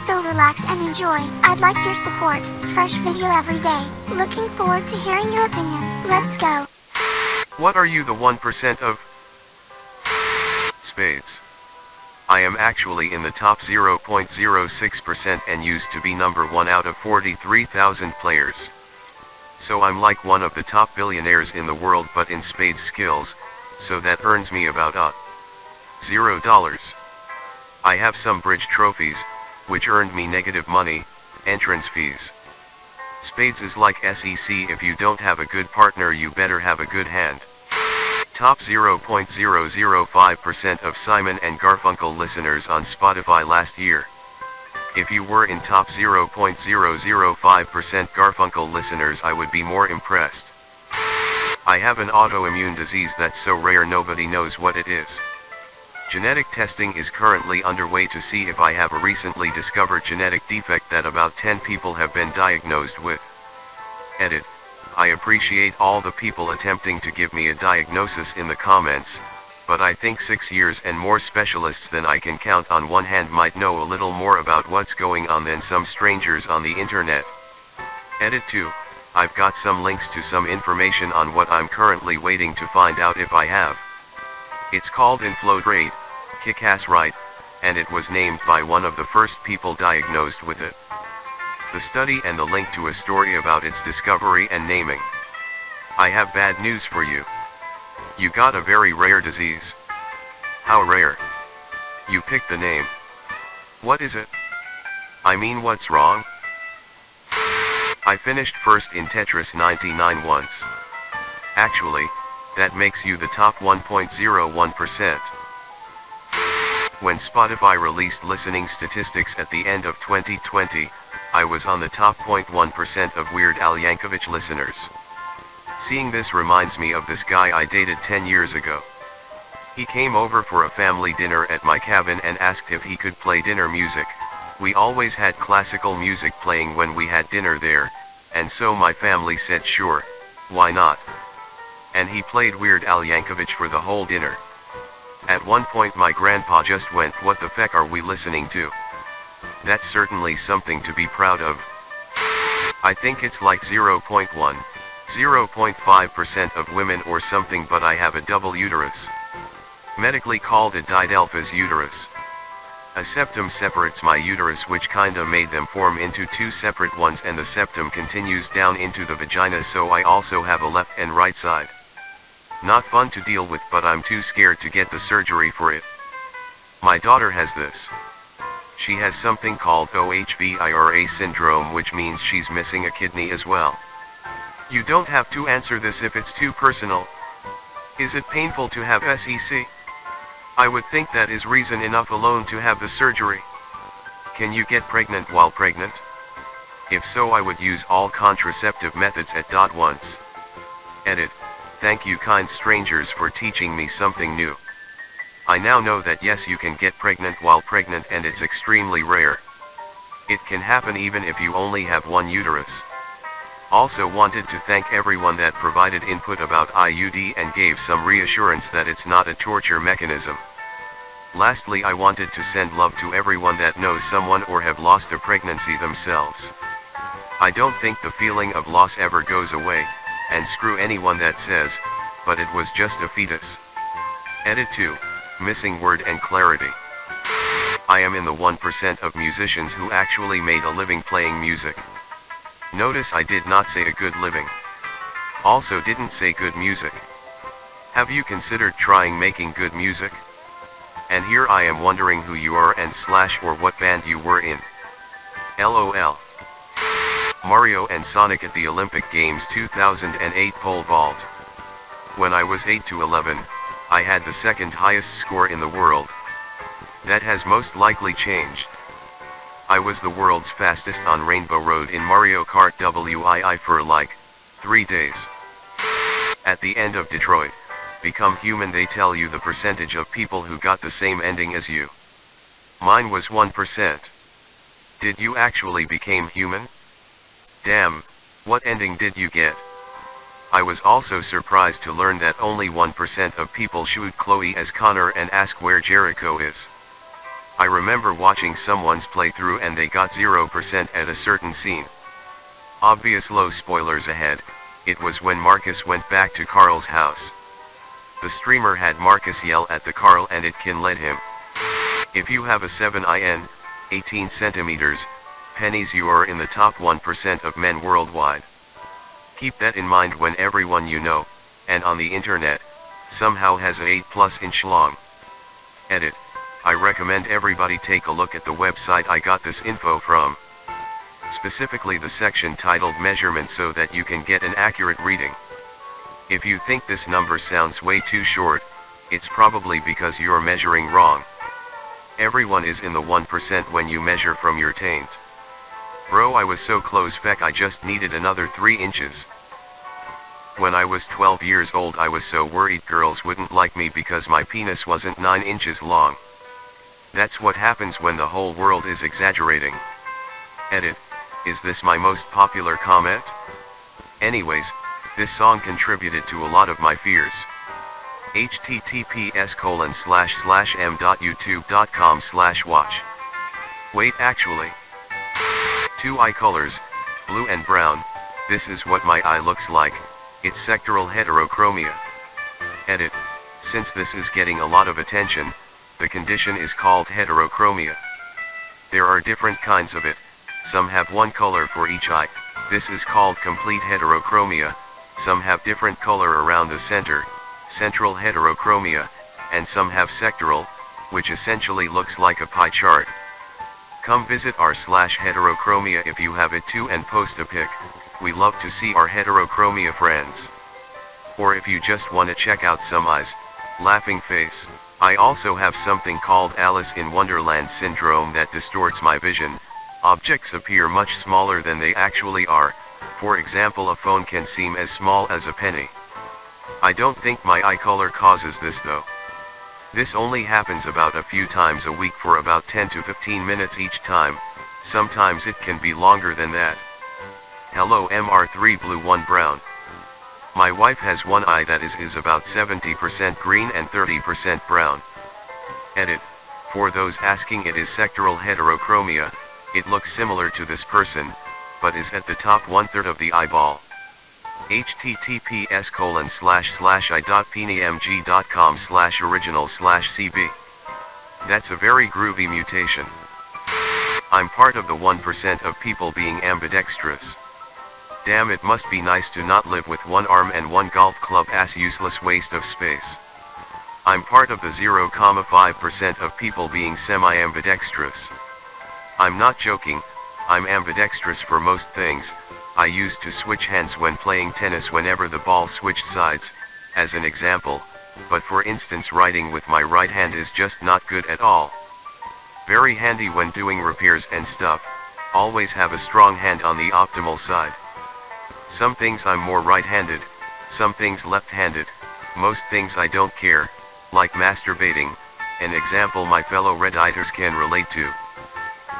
so relax and enjoy. I'd like your support. Fresh video every day. Looking forward to hearing your opinion. Let's go. What are you, the 1% of spades? I am actually in the top 0.06% and used to be number 1 out of 43,000 players. So I'm like one of the top billionaires in the world, but in spades skills, so that earns me about $0. I have some bridge trophies, which earned me negative money, entrance fees. Spades is like SEC, if you don't have a good partner you better have a good hand. Top 0.005% of Simon and Garfunkel listeners on Spotify last year. If you were in top 0.005% Garfunkel listeners, I would be more impressed. I have an autoimmune disease that's so rare nobody knows what it is. Genetic testing is currently underway to see if I have a recently discovered genetic defect that about 10 people have been diagnosed with. Edit. I appreciate all the people attempting to give me a diagnosis in the comments, but I think 6 years and more specialists than I can count on one hand might know a little more about what's going on than some strangers on the internet. Edit 2. I've got some links to some information on what I'm currently waiting to find out if I have. It's called inflow rate, kick-ass right, and it was named by one of the first people diagnosed with it. The study and the link to a story about its discovery and naming. I have bad news for you. You got a very rare disease. How rare? You picked the name. What is it? I mean, what's wrong? I finished first in Tetris 99 once. Actually, that makes you the top 1.01%. When Spotify released listening statistics at the end of 2020, I was on the top 0.1% of Weird Al Yankovic listeners. Seeing this reminds me of this guy I dated 10 years ago. He came over for a family dinner at my cabin and asked if he could play dinner music. We always had classical music playing when we had dinner there, and so my family said sure, why not? And he played Weird Al Yankovic for the whole dinner. At one point my grandpa just went, "What the feck are we listening to?" That's certainly something to be proud of. I think it's like 0.1, 0.5% of women or something, but I have a double uterus. Medically called a didelphys uterus. A septum separates my uterus, which kinda made them form into two separate ones, and the septum continues down into the vagina, so I also have a left and right side. Not fun to deal with, but I'm too scared to get the surgery for it. My daughter has this. She has something called OHVIRA syndrome, which means she's missing a kidney as well. You don't have to answer this if it's too personal. Is it painful to have SEC? I would think that is reason enough alone to have the surgery. Can you get pregnant while pregnant? If so, I would use all contraceptive methods at once. Edit. Thank you, kind strangers, for teaching me something new. I now know that yes, you can get pregnant while pregnant, and it's extremely rare. It can happen even if you only have one uterus. Also wanted to thank everyone that provided input about IUD and gave some reassurance that it's not a torture mechanism. Lastly, I wanted to send love to everyone that knows someone or have lost a pregnancy themselves. I don't think the feeling of loss ever goes away, and screw anyone that says, but it was just a fetus. Edit 2. Missing word and clarity. I am in the 1% of musicians who actually made a living playing music. Notice I did not say a good living. Also didn't say good music. Have you considered trying making good music? And here I am wondering who you are and / or what band you were in. LOL. Mario and Sonic at the Olympic Games 2008 pole vault. When I was 8 to 11, I had the second highest score in the world. That has most likely changed. I was the world's fastest on Rainbow Road in Mario Kart Wii for like 3 days. At the end of Detroit, Become Human, they tell you the percentage of people who got the same ending as you. Mine was 1%. Did you actually became human? Damn, what ending did you get? I was also surprised to learn that only 1% of people shoot Chloe as Connor and ask where Jericho is. I remember watching someone's playthrough and they got 0% at a certain scene. Obvious low spoilers ahead, it was when Marcus went back to Carl's house. The streamer had Marcus yell at the Carl and it can let him. If you have a 7in, 18 centimeters, pennies, you are in the top 1% of men worldwide. Keep that in mind when everyone you know, and on the internet, somehow has a 8+ inch long. Edit. I recommend everybody take a look at the website I got this info from. Specifically the section titled measurement, so that you can get an accurate reading. If you think this number sounds way too short, it's probably because you're measuring wrong. Everyone is in the 1% when you measure from your taint. Bro, I was so close, feck, I just needed another 3 inches. When I was 12 years old I was so worried girls wouldn't like me because my penis wasn't 9 inches long. That's what happens when the whole world is exaggerating. Edit. Is this my most popular comment? Anyways, this song contributed to a lot of my fears. https://m.youtube.com/watch. Wait, actually. 2 eye colors, blue and brown. This is what my eye looks like. It's sectoral heterochromia. Edit. Since this is getting a lot of attention, the condition is called heterochromia. There are different kinds of it. Some have one color for each eye. This is called complete heterochromia. Some have different color around the center, central heterochromia, and some have sectoral, which essentially looks like a pie chart. Come visit r/heterochromia if you have it too and post a pic. We love to see our heterochromia friends. Or if you just want to check out some eyes, laughing face. I also have something called Alice in Wonderland syndrome that distorts my vision. Objects appear much smaller than they actually are. For example, a phone can seem as small as a penny. I don't think my eye color causes this though. This only happens about a few times a week for about 10 to 15 minutes each time. Sometimes it can be longer than that. Hello MR3 blue 1 brown. My wife has one eye that is about 70% green and 30% brown. Edit. For those asking, it is sectoral heterochromia. It looks similar to this person, but is at the top 1/3 of the eyeball. https://i.penimg.com/original/cb. That's a very groovy mutation. I'm part of the 1% of people being ambidextrous. Damn, it must be nice to not live with one arm and one golf club ass useless waste of space. I'm part of the 0.5% of people being semi-ambidextrous. I'm not joking, I'm ambidextrous for most things. I used to switch hands when playing tennis whenever the ball switched sides, as an example, but for instance writing with my right hand is just not good at all. Very handy when doing repairs and stuff. Always have a strong hand on the optimal side. Some things I'm more right-handed, some things left-handed, most things I don't care, like masturbating, an example my fellow Redditors can relate to.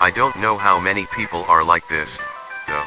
I don't know how many people are like this, though.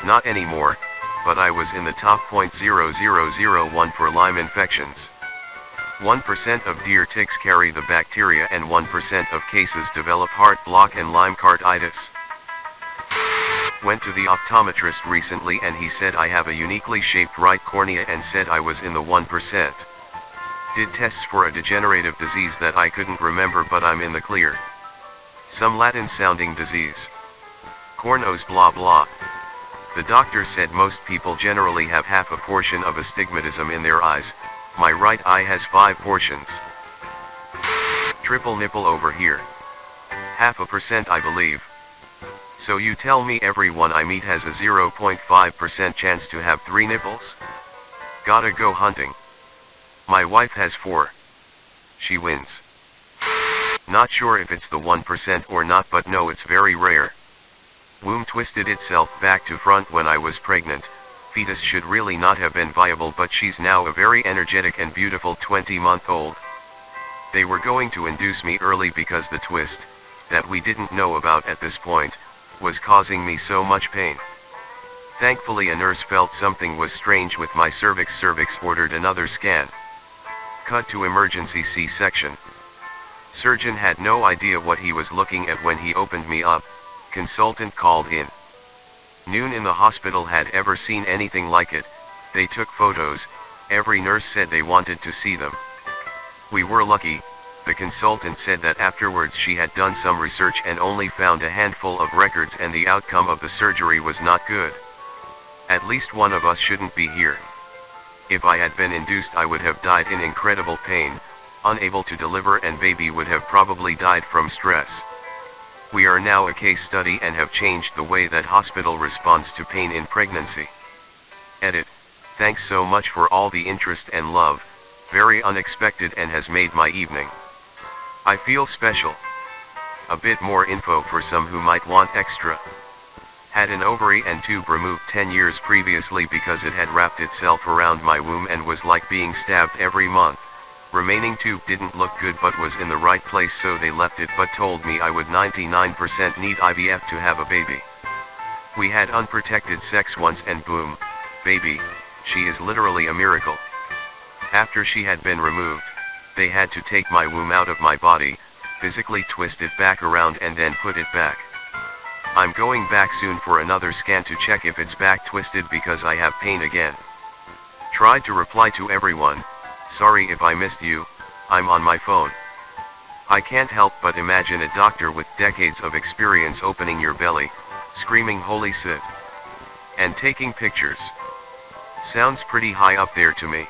Not anymore, but I was in the top 0.0001 for Lyme infections. 1% of deer ticks carry the bacteria and 1% of cases develop heart block and Lyme carditis. Went to the optometrist recently and he said I have a uniquely shaped right cornea and said I was in the 1%. Did tests for a degenerative disease that I couldn't remember, but I'm in the clear. Some Latin sounding disease. Cornos blah blah. The doctor said most people generally have half a portion of astigmatism in their eyes. My right eye has 5 portions. Triple nipple over here. 0.5%, I believe. So you tell me everyone I meet has a 0.5% chance to have 3 nipples? Gotta go hunting. My wife has 4. She wins. Not sure if it's the 1% or not, but no, it's very rare. Womb twisted itself back to front when I was pregnant. Fetus should really not have been viable, but she's now a very energetic and beautiful 20-month-old. They were going to induce me early because the twist, that we didn't know about at this point, was causing me so much pain. Thankfully a nurse felt something was strange with my cervix, ordered another scan. Cut to emergency C-section. Surgeon had no idea what he was looking at when he opened me up, consultant called in. Noon in the hospital had ever seen anything like it, they took photos, every nurse said they wanted to see them. We were lucky, the consultant said that afterwards she had done some research and only found a handful of records and the outcome of the surgery was not good. At least one of us shouldn't be here. If I had been induced I would have died in incredible pain, unable to deliver and baby would have probably died from stress. We are now a case study and have changed the way that hospital responds to pain in pregnancy. Edit. Thanks so much for all the interest and love, very unexpected and has made my evening. I feel special. A bit more info for some who might want extra. Had an ovary and tube removed 10 years previously because it had wrapped itself around my womb and was like being stabbed every month. Remaining tube didn't look good but was in the right place so they left it but told me I would 99% need IVF to have a baby. We had unprotected sex once and boom, baby, she is literally a miracle. After she had been removed, they had to take my womb out of my body, physically twist it back around and then put it back. I'm going back soon for another scan to check if it's back twisted because I have pain again. Tried to reply to everyone, sorry if I missed you, I'm on my phone. I can't help but imagine a doctor with decades of experience opening your belly, screaming holy shit, and taking pictures. Sounds pretty high up there to me.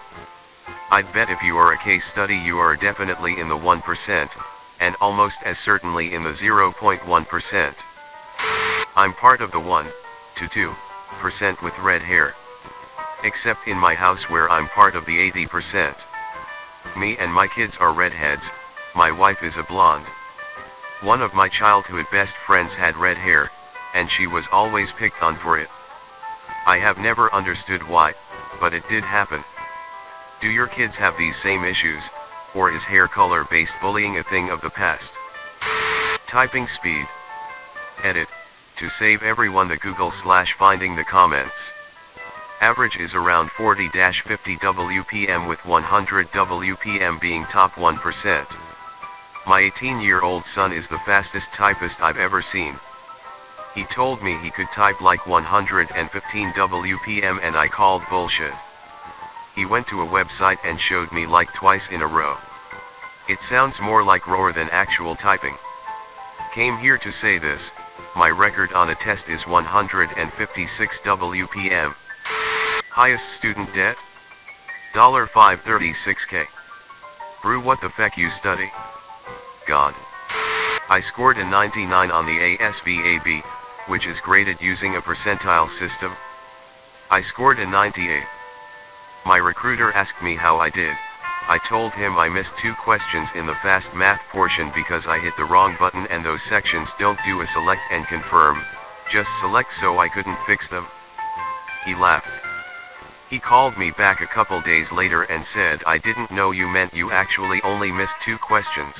I'd bet if you are a case study you are definitely in the 1%, and almost as certainly in the 0.1%. I'm part of the 1 to 2% with red hair. Except in my house where I'm part of the 80%. Me and my kids are redheads, my wife is a blonde. One of my childhood best friends had red hair, and she was always picked on for it. I have never understood why, but it did happen. Do your kids have these same issues, or is hair color-based bullying a thing of the past? Typing speed. Edit. To save everyone the Google/finding the comments. Average is around 40-50 WPM with 100 WPM being top 1%. My 18-year-old son is the fastest typist I've ever seen. He told me he could type like 115 WPM and I called bullshit. He went to a website and showed me like twice in a row. It sounds more like roar than actual typing. Came here to say this, my record on a test is 156 WPM. Highest student debt? $536K. Brew, what the feck you study? God. I scored a 99 on the ASVAB, which is graded using a percentile system. I scored a 98. My recruiter asked me how I did. I told him I missed 2 questions in the fast math portion because I hit the wrong button and those sections don't do a select and confirm, just select, so I couldn't fix them. He laughed. He called me back a couple days later and said, I didn't know you meant you actually only missed 2 questions.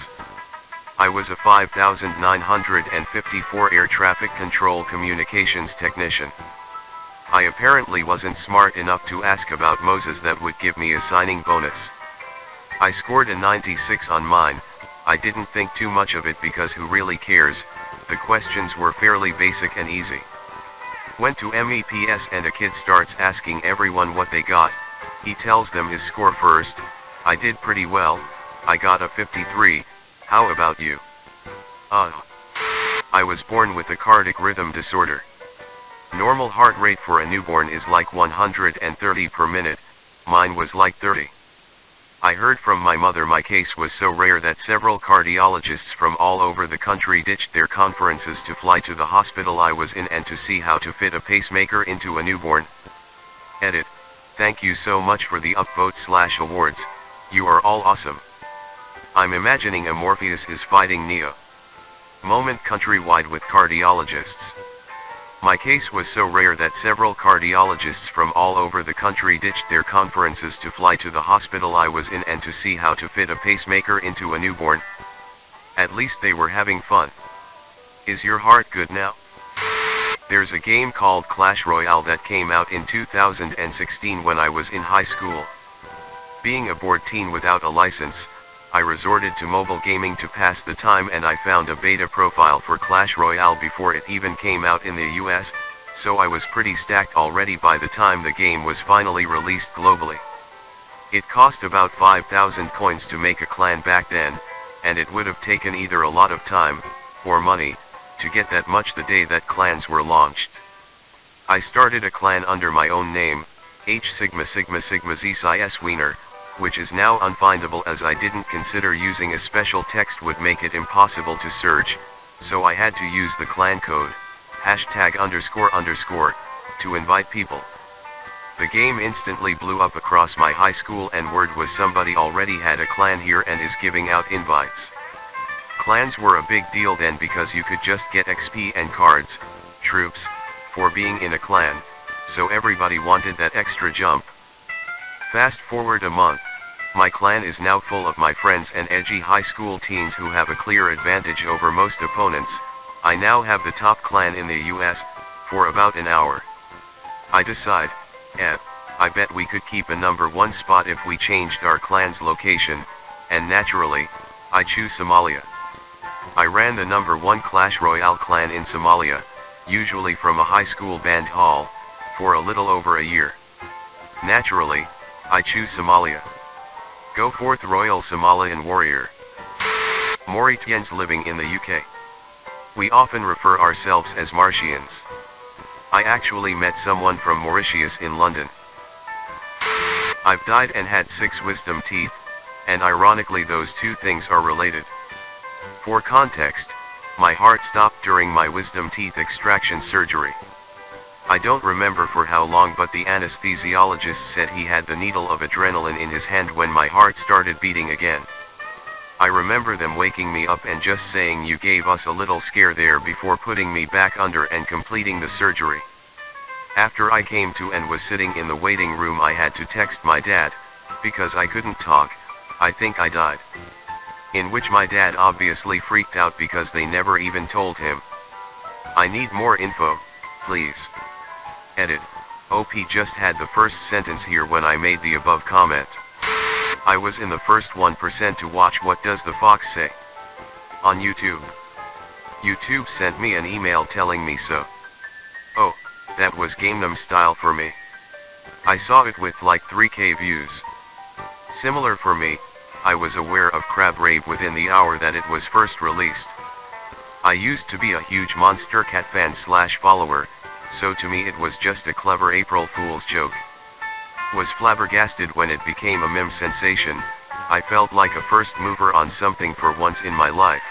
I was a 5,954 air traffic control communications technician. I apparently wasn't smart enough to ask about Moses that would give me a signing bonus. I scored a 96 on mine. I didn't think too much of it because who really cares, the questions were fairly basic and easy. Went to MEPS and a kid starts asking everyone what they got. He tells them his score first. I did pretty well, I got a 53, how about you? I was born with a cardiac rhythm disorder. Normal heart rate for a newborn is like 130 per minute, mine was like 30. I heard from my mother my case was so rare that several cardiologists from all over the country ditched their conferences to fly to the hospital I was in and to see how to fit a pacemaker into a newborn. Edit. Thank you so much for the upvote/awards, you are all awesome. I'm imagining a Morpheus is fighting Neo. Moment countrywide with cardiologists. My case was so rare that several cardiologists from all over the country ditched their conferences to fly to the hospital I was in and to see how to fit a pacemaker into a newborn. At least they were having fun. Is your heart good now? There's a game called Clash Royale that came out in 2016 when I was in high school. Being a bored teen without a license, I resorted to mobile gaming to pass the time, and I found a beta profile for Clash Royale before it even came out in the US, so I was pretty stacked already by the time the game was finally released globally. It cost about 5,000 coins to make a clan back then, and it would have taken either a lot of time, or money, to get that much the day that clans were launched. I started a clan under my own name, H Sigma Sigma Sigma ZSIS Wiener, which is now unfindable as I didn't consider using a special text would make it impossible to search, so I had to use the clan code, #__, to invite people. The game instantly blew up across my high school, and word was somebody already had a clan here and is giving out invites. Clans were a big deal then because you could just get XP and cards, troops, for being in a clan, so everybody wanted that extra jump. Fast forward a month, my clan is now full of my friends and edgy high school teens who have a clear advantage over most opponents. I now have the top clan in the US, for about an hour. I decide, I bet we could keep a #1 spot if we changed our clan's location, and naturally, I choose Somalia. I ran the #1 Clash Royale clan in Somalia, usually from a high school band hall, for a little over a year. Naturally, I choose Somalia. Go forth Royal Somalian Warrior. Mauritians living in the UK. We often refer ourselves as Martians. I actually met someone from Mauritius in London. I've died and had 6 wisdom teeth, and ironically those two things are related. For context, my heart stopped during my wisdom teeth extraction surgery. I don't remember for how long, but the anesthesiologist said he had the needle of adrenaline in his hand when my heart started beating again. I remember them waking me up and just saying, "You gave us a little scare there," before putting me back under and completing the surgery. After I came to and was sitting in the waiting room, I had to text my dad, because I couldn't talk, "I think I died." In which my dad obviously freaked out because they never even told him. I need more info, please. Edit. OP just had the first sentence here when I made the above comment. I was in the first 1% to watch What Does the Fox Say? On YouTube. YouTube sent me an email telling me so. Oh, that was Gangnam Style for me. I saw it with like 3K views. Similar for me, I was aware of Crab Rave within the hour that it was first released. I used to be a huge Monster Cat fan / follower, so to me it was just a clever April Fool's joke. Was flabbergasted when it became a meme sensation. I felt like a first mover on something for once in my life.